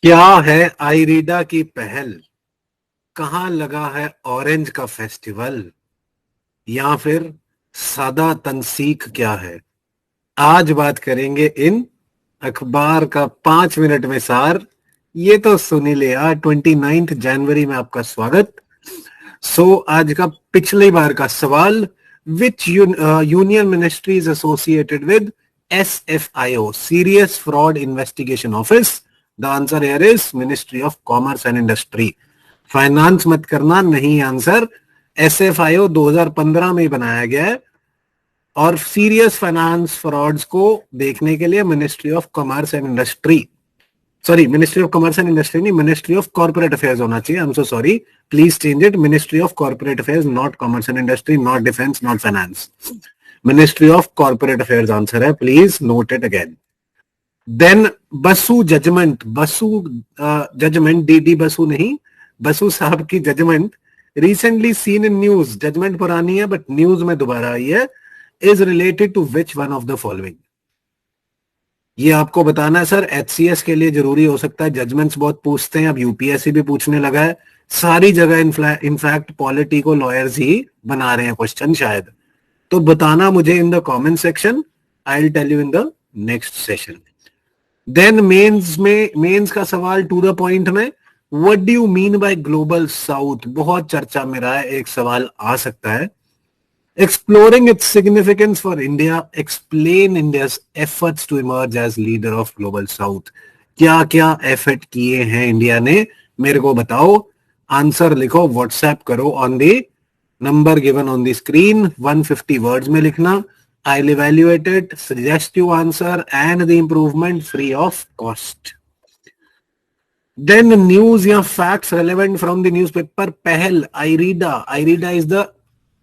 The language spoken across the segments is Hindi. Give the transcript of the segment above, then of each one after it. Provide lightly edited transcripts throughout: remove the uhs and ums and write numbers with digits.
क्या है आईरीडा की पहल? कहाँ लगा है ऑरेंज का फेस्टिवल? या फिर सादा तनसीख क्या है? आज बात करेंगे इन अखबार का 5 मिनट में सार। ये तो सुन ही लिया। 29 जनवरी में आपका स्वागत। आज का पिछली बार का सवाल, विच union ministry is associated with SFIO, serious fraud investigation office? The answer here is ministry of commerce and industry. Finance मत करना, नहीं आंसर। SFIO 2015 में बनाया गया है और सीरियस फाइनेंस फ्रॉड्स को देखने के लिए ministry of commerce and industry, sorry ministry of commerce and industry नहीं, मिनिस्ट्री ऑफ कॉर्पोरेट अफेयर्स होना चाहिए। I am so sorry, please change it. Ministry of corporate affairs, not commerce and industry, not defence, not finance. Ministry of corporate affairs answer है, please note it again. Then Basu judgement, Basu judgement, D Basu नहीं, बसु साहब की judgement recently seen in news. Judgement पुरानी है बट न्यूज में दोबारा आई है। Is related to which one of the following? ये आपको बताना है सर। HCS के लिए जरूरी हो सकता है, जजमेंट्स बहुत पूछते हैं, अब UPSC भी पूछने लगा है। सारी जगह इनफैक्ट पॉलिटी को लॉयर्स ही बना रहे हैं क्वेश्चन शायद। तो बताना मुझे in the comment section, I will tell you in the next session. Then mains का सवाल टू द पॉइंट में, what do you mean by global south? बहुत चर्चा में रहा है, एक सवाल आ सकता है। Exploring its significance for India, explain India's efforts to emerge as leader of global south. क्या क्या एफर्ट किए हैं इंडिया ने, मेरे को बताओ। आंसर लिखो, व्हाट्सएप करो on the number given on the screen. 150 words में लिखना। I will evaluate it, suggest you answer and the improvement free of cost. Then news या facts relevant from the newspaper. पहल IREDA, IREDA is the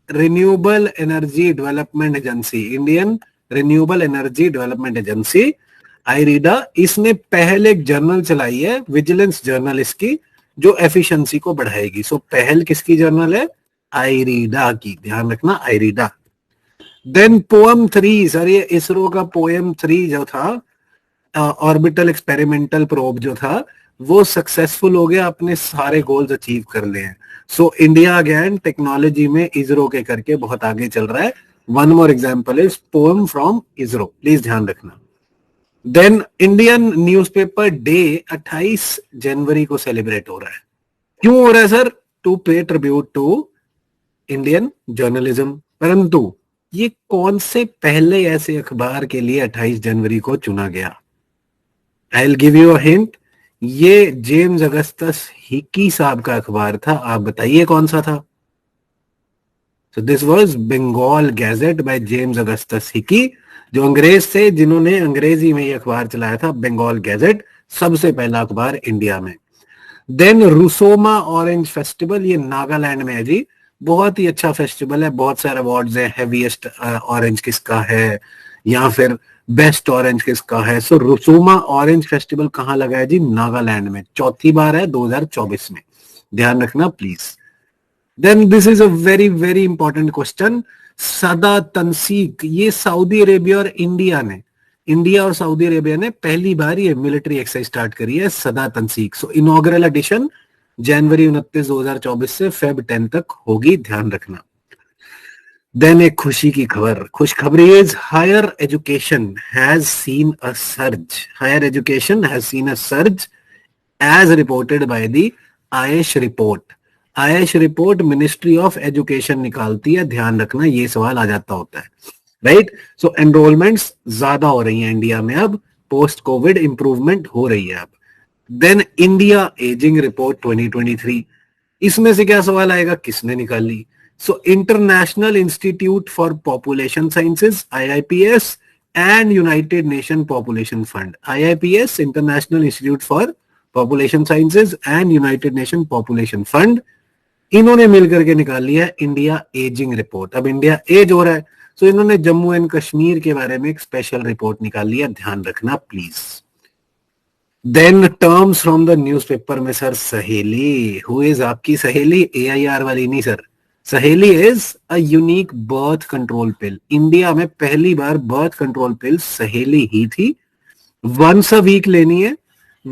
renewable energy development agency, Indian renewable energy development agency, IREDA. इसने पहले एक जर्नल चलाई है, विजिलेंस जर्नल इसकी, जो एफिशिएंसी को बढ़ाएगी। सो पहल किसकी जर्नल है? आईरीडा की, ध्यान रखना, आईरीडा। देन पोएम 3, सर ये इसरो का पोएम 3 जो था, ऑर्बिटल एक्सपेरिमेंटल प्रोब जो था, वो सक्सेसफुल हो गया, अपने सारे गोल्स अचीव कर लिए हैं। सो इंडिया अगेन टेक्नोलॉजी में इसरो के करके बहुत आगे चल रहा है। One more example is poem from ISRO, please ध्यान रखना। देन इंडियन न्यूज़पेपर डे 28 जनवरी को सेलिब्रेट हो रहा है। क्यों हो रहा है सर? टू पे ट्रिब्यूट टू इंडियन जर्नलिज्म। परंतु ये कौन से पहले ऐसे अखबार के लिए 28 जनवरी को चुना गया? I will give you a hint. ये जेम्स अगस्टस हिकी साहब का अखबार था, आप बताइए कौन सा था? So this was Bengal Gazette by James Augustus Hicky, जो अंग्रेज थे, जिन्होंने अंग्रेजी में ये अखबार चलाया था, बंगाल गैजेट, सबसे पहला अखबार इंडिया में। देन रुसोमा ऑरेंज फेस्टिवल, ये नागालैंड में है जी, बहुत ही अच्छा फेस्टिवल है, बहुत सारे अवार्ड्स हैं। हैवीएस्ट ऑरेंज किसका है, या फिर बेस्ट ऑरेंज किसका है? सो रुसोमा ऑरेंज फेस्टिवल कहां लगा है जी? नागालैंड में। चौथी बार है 2024 में, ध्यान रखना please. Then this is a very very important question. Sada Tanseeq, ये सऊदी अरेबिया और इंडिया और सऊदी अरेबिया ने पहली बार ये मिलिट्री एक्सरसाइज स्टार्ट करी है, सदा तनसीक। सो इनॉग्रल एडिशन जनवरी 29, 2024 से फेब 10 तक होगी, ध्यान रखना। देन एक खुशी की खबर, खुशखबरी is higher education has seen a surge, higher education has seen a surge as reported by the AISHE report. AISHE report ministry of education निकालती है, ध्यान रखना, ये सवाल आ जाता होता है, राइट। सो एनरोलमेंट्स ज्यादा हो रही हैं इंडिया में अब, पोस्ट कोविड इंप्रूवमेंट हो रही है अब। देन इंडिया एजिंग रिपोर्ट 2023, इसमें से क्या सवाल आएगा, किसने निकाली? So international institute for population sciences, IIPS, and united nation population fund. IIPS international institute for population sciences and united nation population fund, इन्होंने मिलकर के निकाली है इंडिया एजिंग रिपोर्ट। अब इंडिया एज हो रहा है, सो इन्होंने जम्मू एंड कश्मीर के बारे में एक स्पेशल रिपोर्ट निकाली है, ध्यान रखना please. Then terms from the newspaper में सर, सहेली, हु इज आपकी सहेली? AIR वाली नहीं sir, Saheli is a unique birth control pill. India में पहली बार बर्थ कंट्रोल पिल सहेली ही थी। वंस अ वीक लेनी है,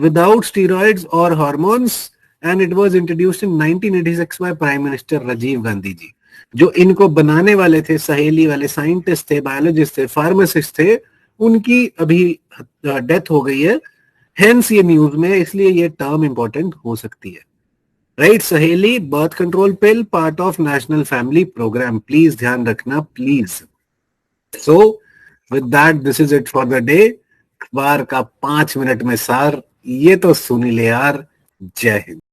without steroids or hormones, and it was introduced in 1986 by Prime Minister Rajiv Gandhi जी। जो इनको बनाने वाले थे, सहेली वाले साइंटिस्ट थे, बायोलॉजिस्ट थे, फार्मासिस्ट थे, उनकी अभी डेथ हो गई है, हेंस ये न्यूज में, इसलिए ये टर्म इंपॉर्टेंट हो सकती है। Right, Saheli birth control pill, part of national family programme, please ध्यान रखना please. So with that this is it for the day. अखबार का 5 मिनट में सार, ये तो सुनी ले यार। जय हिंद।